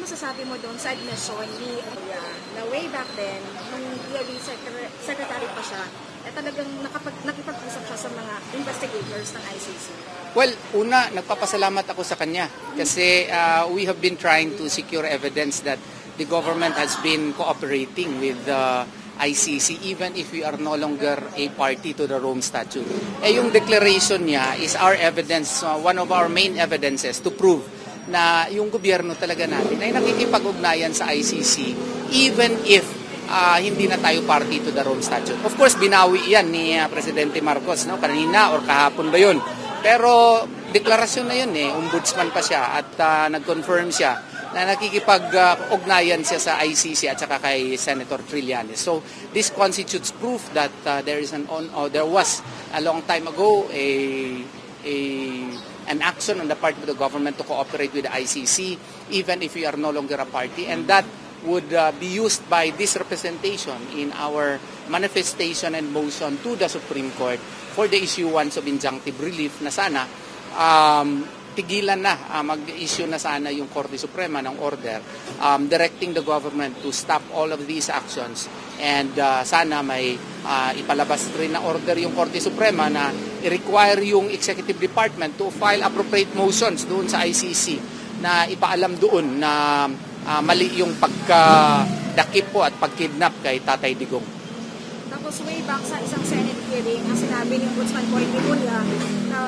masasabi mo doon sa admission ni na way back then, nung DOJ secretary pa siya, talagang nakipag-usap siya sa mga investigators ng ICC? Well, una, nagpapasalamat ako sa kanya kasi we have been trying to secure evidence that the government has been cooperating with the ICC even if we are no longer a party to the Rome Statute. Yung declaration niya is our evidence, one of our main evidences to prove na yung gobyerno talaga natin ay nakikipag-ugnayan sa ICC even if hindi na tayo party to the Rome Statute. Of course, binawi yan ni Presidente Marcos, no? Kanina or kahapon ba yun? Pero deklarasyon na yun ombudsman pa siya at nag-confirm siya na nakikipag-ugnayan siya sa ICC at saka kay Senator Trillanes. So this constitutes proof that there was a long time ago an action on the part of the government to cooperate with the ICC even if we are no longer a party, and that would be used by this representation in our manifestation and motion to the Supreme Court for the issuance of injunctive relief na sana tigilan na, mag-issue na sana yung Korte Suprema ng order directing the government to stop all of these actions, and sana may ipalabas rin na order yung Korte Suprema na i-require yung Executive Department to file appropriate motions doon sa ICC na ipaalam doon na mali yung pagkadakip po at pagkidnap kay Tatay Digong. Tapos way back sa isang Senate hearing, ang sinabi ni Ombudsman Boy Rimulya na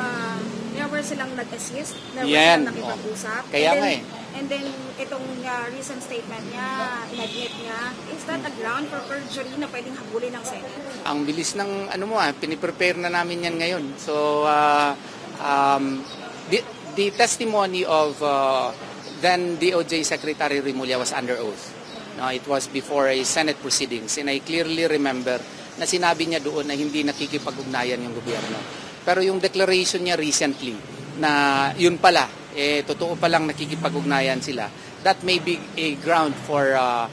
never silang nag-assist, never silang nakipag-usap. Kaya nga And then, itong recent statement niya, in-admit niya, is that a ground for perjury na pwedeng habulin ng Senate? Ang bilis ng piniprepare na namin yan ngayon. So, the testimony of then DOJ Secretary Rimulya was under oath. No, it was before a Senate proceedings, and I clearly remember na sinabi niya doon na hindi nakikipag-ugnayan yung gobyerno. Pero yung declaration niya recently na yun pala, totoo palang nakikipag-ugnayan sila, that may be a ground for a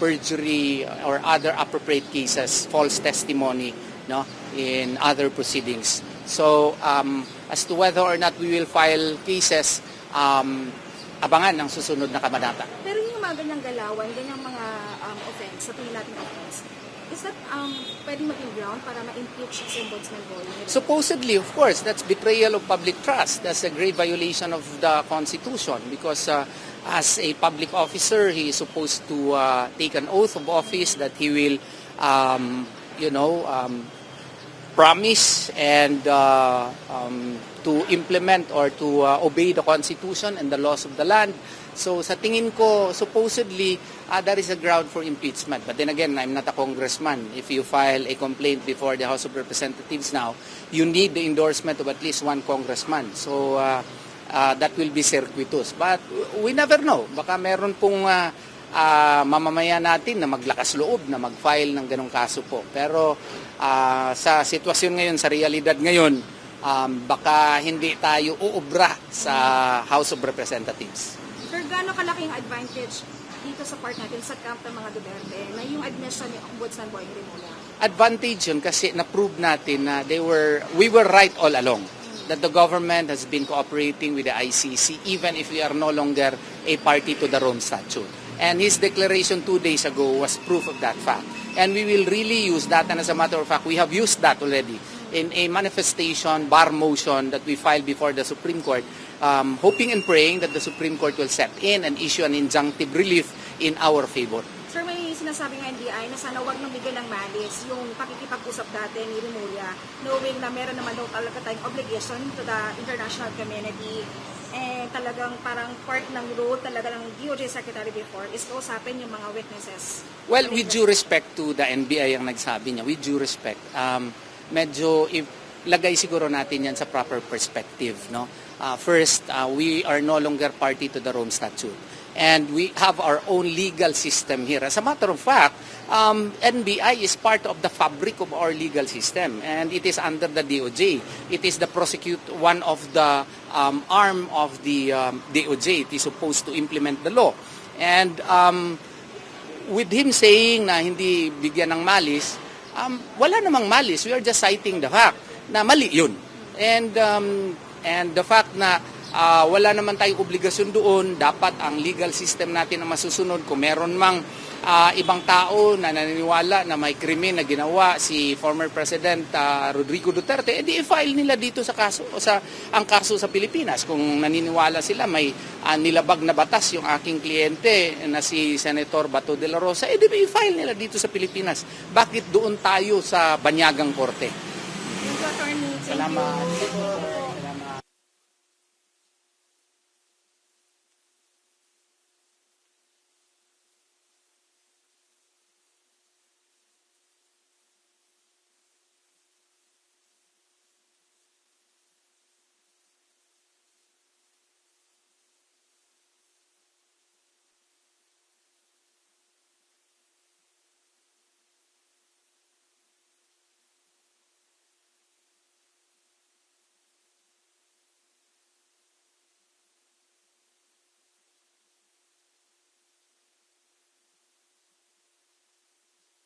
perjury or other appropriate cases, false testimony, no, in other proceedings. So, as to whether or not we will file cases, abangan ang susunod na kabanata. Pero yung mga ganyang galawan, ganyang mga offense, sa tingin natin offense, is that pwedeng maging ground para ma-impeach si Ombudsman Boy? Supposedly, of course, that's betrayal of public trust. That's a grave violation of the Constitution because as a public officer, he is supposed to take an oath of office that he will, promise and to implement or to obey the Constitution and the laws of the land. So sa tingin ko, supposedly, there is a ground for impeachment. But then again, I'm not a congressman. If you file a complaint before the House of Representatives now, you need the endorsement of at least one congressman. So that will be circuitous. But we never know. Baka meron pong mamamayan natin na maglakas loob na mag-file ng ganong kaso po. Pero sa sitwasyon ngayon, sa realidad ngayon, baka hindi tayo uubra sa House of Representatives. Sir, gaano kalaking advantage dito sa part natin sa camp ng mga Duterte na yung admission ni Ombudsman Boy Rimulya? Advantage yun kasi na-prove natin na we were right all along. That the government has been cooperating with the ICC even if we are no longer a party to the Rome Statute. And his declaration 2 days ago was proof of that fact. And we will really use that, and as a matter of fact, we have used that already in a manifestation, bar motion that we filed before the Supreme Court, hoping and praying that the Supreme Court will step in and issue an injunctive relief in our favor. Sir, may sinasabi ng NBI na sana wag nang bigyan ng malis yung pakikipag-usap dati ni Rimulya, knowing na meron naman daw talaga tayong obligation to the international community. Talagang parang part ng role talaga ng DOJ Secretary before is kausapin yung mga witnesses. Well, with due respect to the NBI ang nagsabi niya, with due respect, medyo lagay siguro natin yan sa proper perspective, no? First, we are no longer party to the Rome Statute. And we have our own legal system here. As a matter of fact, NBI is part of the fabric of our legal system, and it is under the DOJ. It is the one of the arm of the DOJ. It is supposed to implement the law. And with him saying na hindi bigyan ng malis, wala namang malis. We are just citing the fact na mali yun. And the fact na wala naman tayong obligasyon doon. Dapat ang legal system natin ang masusunod. Kung meron mang ibang tao na naniniwala na may krimen na ginawa si former President Rodrigo Duterte, edi i-file nila dito sa kaso ang kaso sa Pilipinas. Kung naniniwala sila may nilabag na batas yung aking kliyente na si Senator Bato de la Rosa, edi i-file nila dito sa Pilipinas. Bakit doon tayo sa banyagang korte? Thank you, Attorney. Thank Salamat. you.